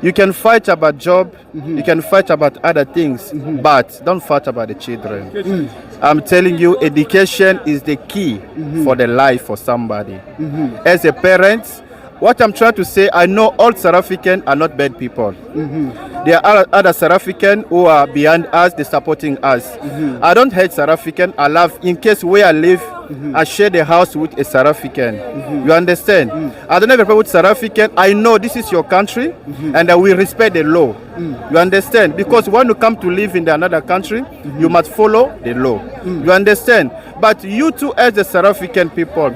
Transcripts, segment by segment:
You can fight about job, you can fight about other things, but don't fight about the children. I'm telling you, education is the key for the life for somebody. As a parent, what I'm trying to say, I know all South Africans are not bad people. There are other South Africans who are behind us, they're supporting us. I don't hate South African. I love, in case where I live, I share the house with a South African. You understand? I don't have a problem with South African. I know this is your country, and we respect the law. You understand? Because when you come to live in another country, you must follow the law. You understand? But you too, as the South African people,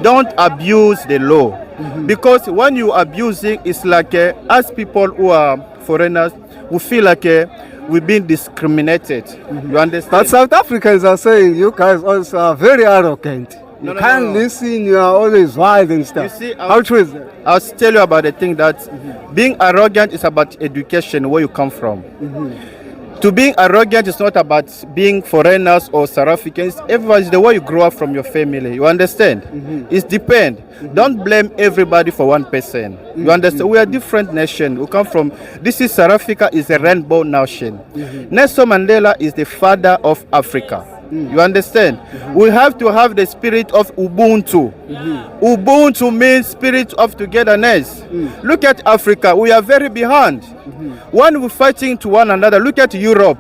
don't abuse the law. Because when you abuse it, it's like us people who are foreigners, we feel like we've been discriminated. You understand? But South Africans are saying you guys also are very arrogant. You can't listen, you are always wild and stuff. You see, how true is that? I'll tell you about the thing that being arrogant is about education, where you come from. To being arrogant is not about being foreigners or South Africans. Everyone's the way you grow up from your family. You understand? It depends. Don't blame everybody for one person. You understand? We are different nation. We come from. This is South Africa is a rainbow nation. Nelson Mandela is the father of Africa. You understand? We have to have the spirit of Ubuntu. Ubuntu means spirit of togetherness. Look at Africa. We are very behind. When we're fighting to one another, look at Europe,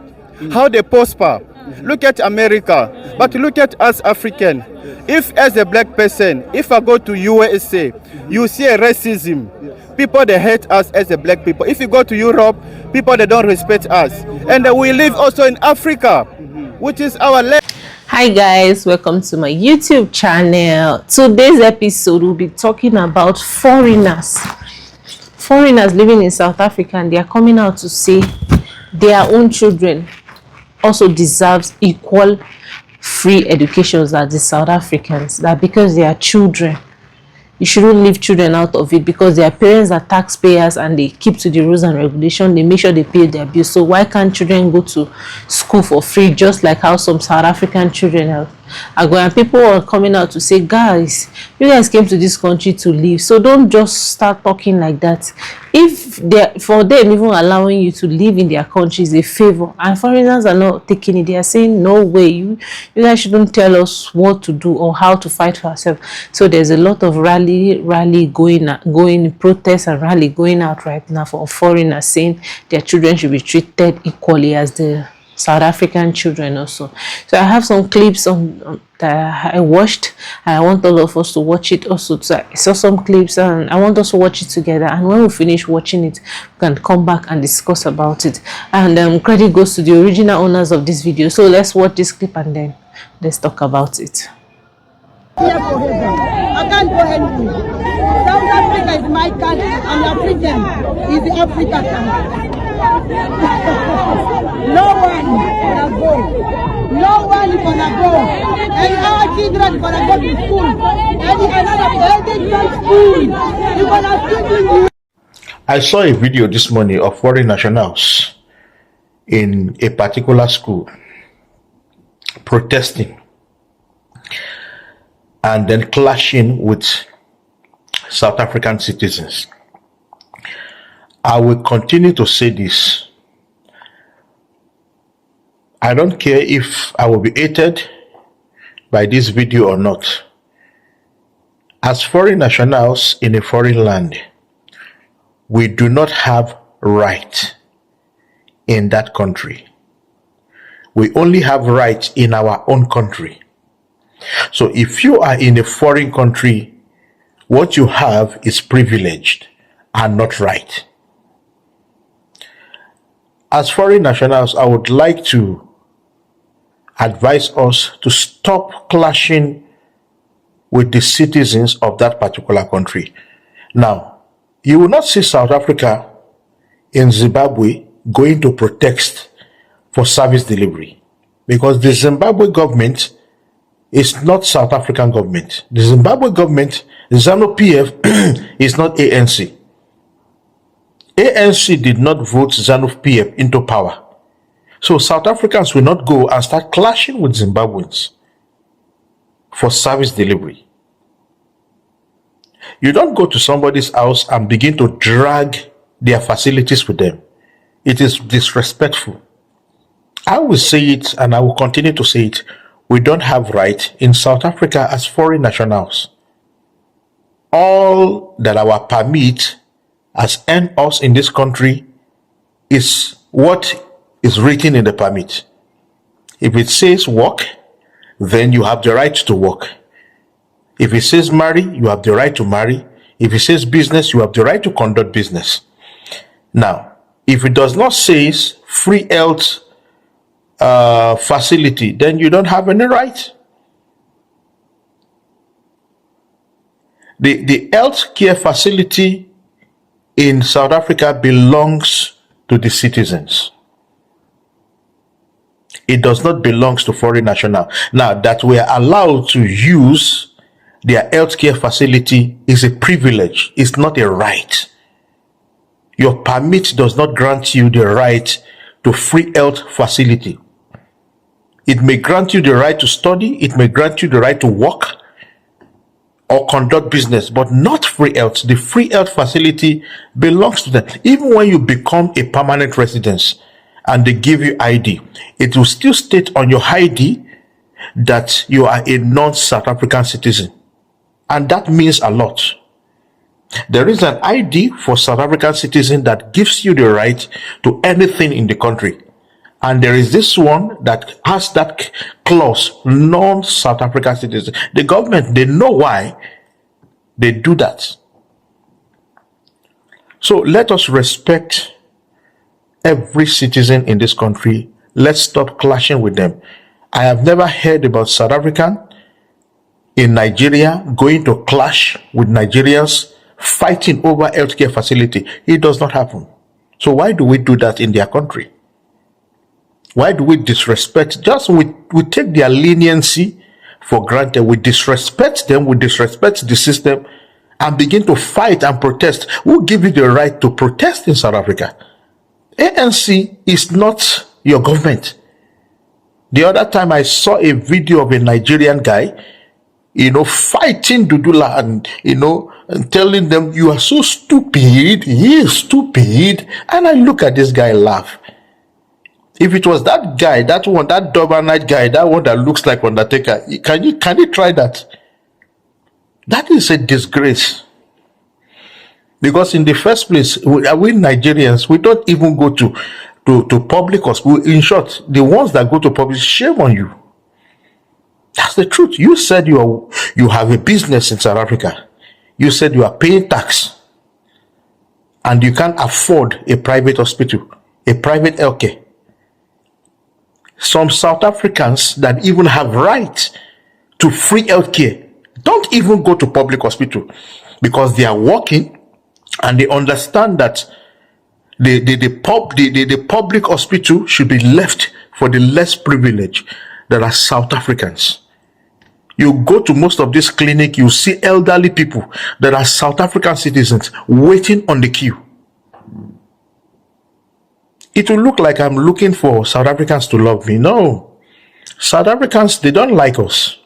how they prosper. Look at America. But look at us African. If as a black person, if I go to USA, you see a racism. People, they hate us as a black people. If you go to Europe, people, they don't respect us. And we live also in Africa, which is our land. Hi guys, welcome to my YouTube channel. Today's episode will be talking about foreigners living in South Africa, and they are coming out to say their own children also deserves equal free educations as the South Africans, that because they are children, you shouldn't leave children out of it, because their parents are taxpayers and they keep to the rules and regulations. They make sure they pay their bills. So why can't children go to school for free, just like how some South African children are going? And people are coming out to say, guys, you guys came to this country to live, so don't just start talking like that. If for them even allowing you to live in their country is a favor, and foreigners are not taking it, they are saying no way, you guys shouldn't tell us what to do or how to fight for ourselves. So there's a lot of rally going protests and rally going out right now for foreigners saying their children should be treated equally as the South African children also. So I have some clips on that I watched, and I want all of us to watch it also. So I saw some clips and I want us to watch it together, and when we finish watching it, we can come back and discuss about it. And credit goes to the original owners of this video. So let's watch this clip and then let's talk about it. I can't go anywhere. South Africa is my country, and African is the Africa country. No one gonna go. No one is gonna go. And our children is gonna go to school. And another Addington school. You're gonna see. I saw a video this morning of foreign nationals in a particular school protesting and then clashing with South African citizens. I will continue to say this. I don't care if I will be hated by this video or not. As foreign nationals in a foreign land, we do not have right in that country. We only have rights in our own country. So if you are in a foreign country, what you have is privileged and not right. As foreign nationals, I would like to advise us to stop clashing with the citizens of that particular country. Now, you will not see South Africa in Zimbabwe going to protest for service delivery, because the Zimbabwe government is not South African government. The Zimbabwe government, ZANU-PF, is not ANC. ANC did not vote ZANU-PF into power. So South Africans will not go and start clashing with Zimbabweans for service delivery. You don't go to somebody's house and begin to drag their facilities with them. It is disrespectful. I will say it and I will continue to say it. We don't have right in South Africa as foreign nationals. All that our permit has earned us in this country is what is written in the permit. If it says work, then you have the right to work. If it says marry, you have the right to marry. If it says business, you have the right to conduct business. Now, if it does not say free health facility, then you don't have any right. The health care facility in South Africa belongs to the citizens. It does not belong to foreign national. Now, that we are allowed to use their healthcare facility is a privilege. It's not a right. Your permit does not grant you the right to free health facility. It may grant you the right to study. It may grant you the right to work or conduct business, but not free health. The free health facility belongs to them. Even when you become a permanent resident and they give you ID, it will still state on your ID that you are a non-South African citizen. And that means a lot. There is an ID for South African citizen that gives you the right to anything in the country. And there is this one that has that clause, non-South African citizen. The government, they know why they do that. So let us respect every citizen in this country. Let's stop clashing with them. I have never heard about South African in Nigeria going to clash with Nigerians fighting over healthcare facility. It does not happen. So why do we do that in their country? Why do we disrespect? Just we take their leniency for granted. We disrespect them. We disrespect the system and begin to fight and protest. Who give you the right to protest in South Africa? ANC is not your government. The other time I saw a video of a Nigerian guy, fighting Dudula and telling them, you are so stupid. He is stupid. And I look at this guy laugh. If it was that guy, that Durbanite guy, that one that looks like Undertaker, can you try that? That is a disgrace. Because in the first place, we Nigerians, we don't even go to public hospital. In short, the ones that go to public, shame on you. That's the truth. You said you have a business in South Africa. You said you are paying tax. And you can't afford a private hospital, a private healthcare. Some South Africans that even have right to free healthcare don't even go to public hospital because they are working and they understand that the public hospital should be left for the less privileged that are South Africans. You go to most of this clinic, you see elderly people that are South African citizens waiting on the queue. It will look like I'm looking for South Africans to love me. No. South Africans, they don't like us.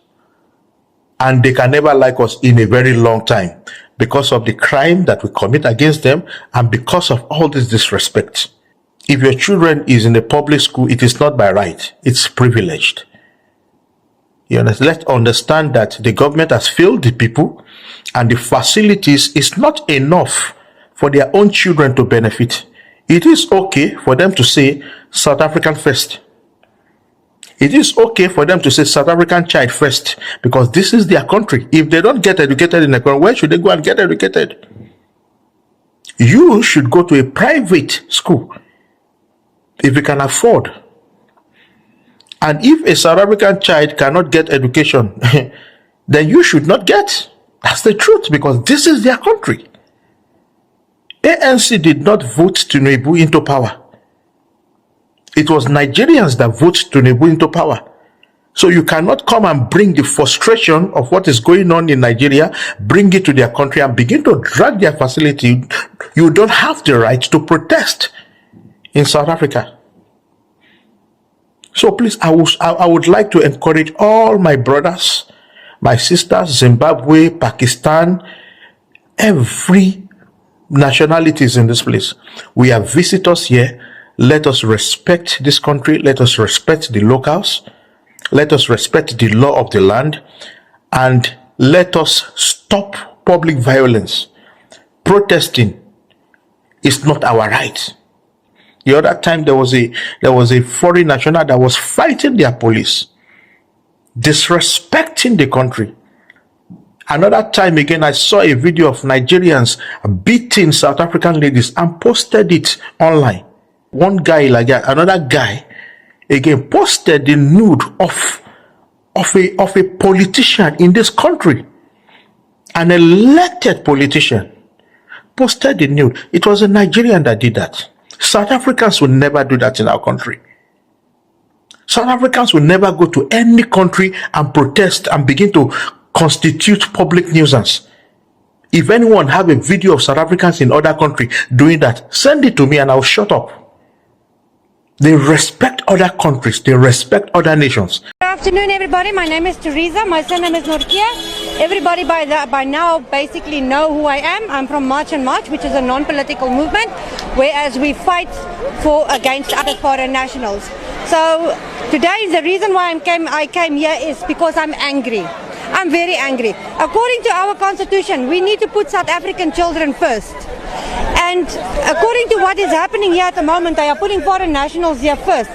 And they can never like us in a very long time because of the crime that we commit against them and because of all this disrespect. If your children is in a public school, it is not by right. It's privileged. You understand? Let's understand that the government has failed the people and the facilities is not enough for their own children to benefit. It is okay for them to say South African first. It is okay for them to say South African child first because this is their country. If they don't get educated in the country, where should they go and get educated? You should go to a private school if you can afford. And if a South African child cannot get education, then you should not get. That's the truth because this is their country. ANC did not vote Tinubu into power. It was Nigerians that voted Tinubu into power. So you cannot come and bring the frustration of what is going on in Nigeria, bring it to their country and begin to drag their facility. You don't have the right to protest in South Africa. So please, I would like to encourage all my brothers, my sisters, Zimbabwe, Pakistan, every nationalities in this place. We have visitors here. Let us respect this country. Let us respect the locals. Let us respect the law of the land. And let us stop public violence. Protesting is not our right. The other time there was a foreign national that was fighting their police, disrespecting the country. Another time again, I saw a video of Nigerians beating South African ladies and posted it online. One guy like that, another guy again posted the nude of a politician in this country, an elected politician, posted the nude. It was a Nigerian that did that. South Africans will never do that in our country. South Africans will never go to any country and protest and begin to constitute public nuisance. If anyone have a video of South Africans in other country doing that, send it to me and I'll shut up. They respect other countries. They respect other nations. Good afternoon, everybody. My name is Teresa. My surname is Norkia. Everybody by now basically know who I am. I'm from March and March, which is a non-political movement, whereas we fight against other foreign nationals. So today, the reason why I came here is because I'm angry. I'm very angry. According to our constitution, we need to put South African children first. And according to what is happening here at the moment, they are putting foreign nationals here first.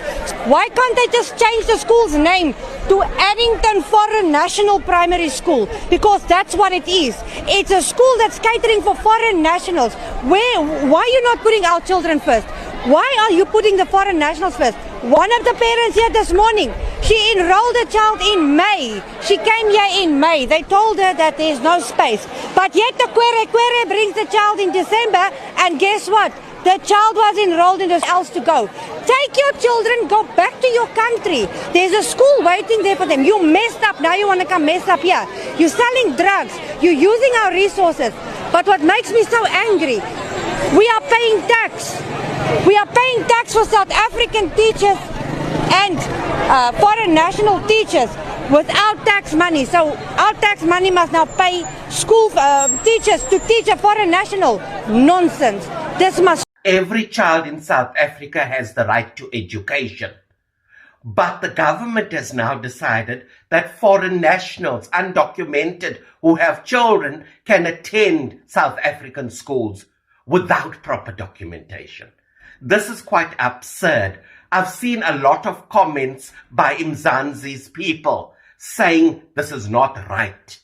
Why can't they just change the school's name to Addington Foreign National Primary School? Because that's what it is. It's a school that's catering for foreign nationals. Why are you not putting our children first? Why are you putting the foreign nationals first? One of the parents here this morning, she enrolled a child in May. She came here in May. They told her that there's no space. But yet the Quere brings the child in December, and guess what? The child was enrolled in this else to go. Take your children, go back to your country. There's a school waiting there for them. You messed up, now you want to come mess up here. You're selling drugs. You're using our resources. But what makes me so angry, we are paying tax. We are paying tax for South African teachers and foreign national teachers without tax money. So our tax money must now pay school teachers to teach a foreign national. Nonsense. This must. Every child in South Africa has the right to education. But the government has now decided that foreign nationals, undocumented, who have children, can attend South African schools without proper documentation. This is quite absurd. I've seen a lot of comments by Mzansi's people saying this is not right.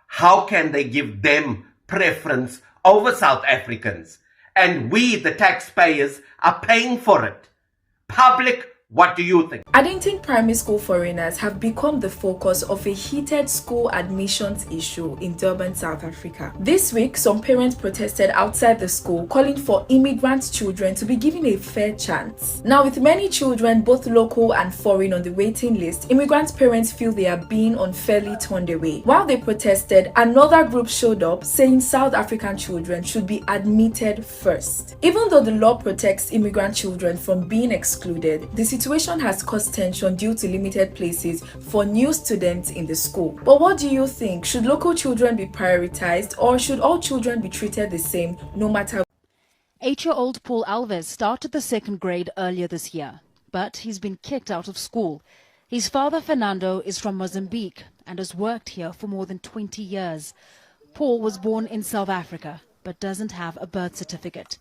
How can they give them preference over South Africans? And we, the taxpayers, are paying for it. Public, what do you think? Addington primary school foreigners have become the focus of a heated school admissions issue in Durban, South Africa. This week, some parents protested outside the school calling for immigrant children to be given a fair chance. Now, with many children, both local and foreign, on the waiting list, immigrant parents feel they are being unfairly turned away. While they protested, another group showed up saying South African children should be admitted first. Even though the law protects immigrant children from being excluded, the situation has caused tension due to limited places for new students in the school. But what do you think? Should local children be prioritized, or should all children be treated the same no matter? 8-year-old Paul Alves started the second grade earlier this year, but he's been kicked out of school. His father, Fernando, is from Mozambique and has worked here for more than 20 years. Paul was born in South Africa, but doesn't have a birth certificate.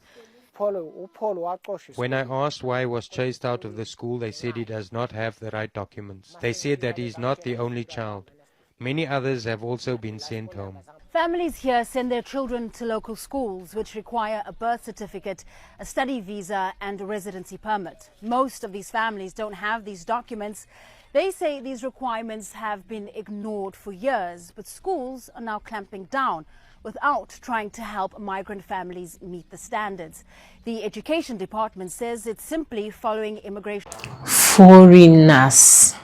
When I asked why he was chased out of the school, they said he does not have the right documents. They said that he is not the only child. Many others have also been sent home. Families here send their children to local schools, which require a birth certificate, a study visa and a residency permit. Most of these families don't have these documents. They say these requirements have been ignored for years, but schools are now clamping down without trying to help migrant families meet the standards. The Education Department says it's simply following immigration. Foreigners.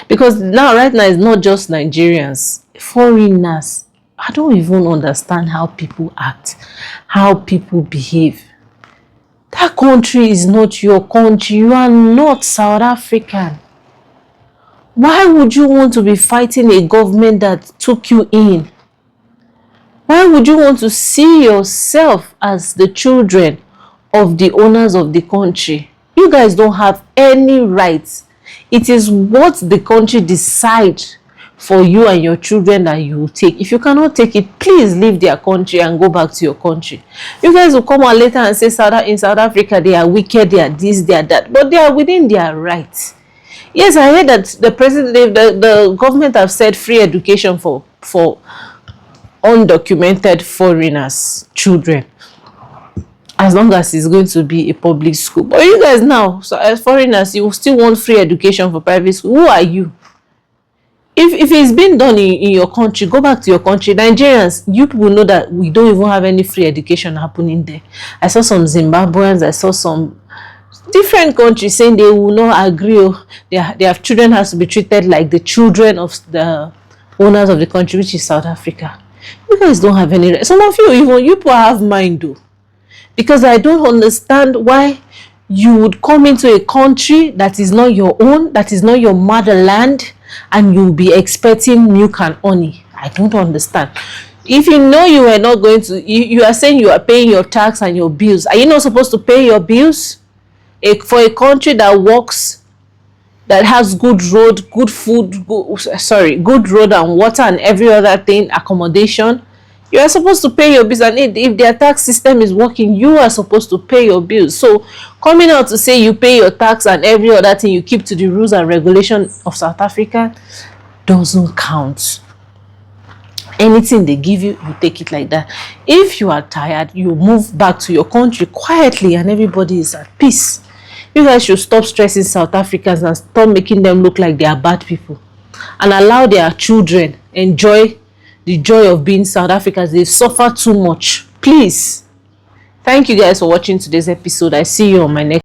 Because now, right now, it's not just Nigerians. Foreigners. I don't even understand how people act, how people behave. That country is not your country. You are not South African. Why would you want to be fighting a government that took you in? Why would you want to see yourself as the children of the owners of the country? You guys don't have any rights. It is what the country decides for you and your children that you will take. If you cannot take it, please leave their country and go back to your country. You guys will come out later and say in South Africa they are wicked, they are this, they are that, but they are within their rights. Yes, I heard that the government have said free education for undocumented foreigners' children, as long as it's going to be a public school. But you guys now, so as foreigners, you still want free education for private school. Who are you? If it's been done in your country, go back to your country. Nigerians, you people know that we don't even have any free education happening there. I saw some Zimbabweans, I saw some different countries saying they will not agree. Their children has to be treated like the children of the owners of the country, which is South Africa. You guys don't have any. Some of you, even you people have mind though, because I don't understand why you would come into a country that is not your own, that is not your motherland, and you'll be expecting milk and honey. I don't understand. If you know you are not going to, you are saying you are paying your tax and your bills. Are you not supposed to pay your bills? For a country that works, that has good road, good food, good road and water and every other thing, accommodation, you are supposed to pay your bills. And if their tax system is working, you are supposed to pay your bills. So coming out to say you pay your tax and every other thing, you keep to the rules and regulations of South Africa, doesn't count. Anything they give you, you take it like that. If you are tired, you move back to your country quietly and everybody is at peace. You guys should stop stressing South Africans and stop making them look like they are bad people, and allow their children enjoy the joy of being South Africans. They suffer too much. Please. Thank you guys for watching today's episode. I see you on my next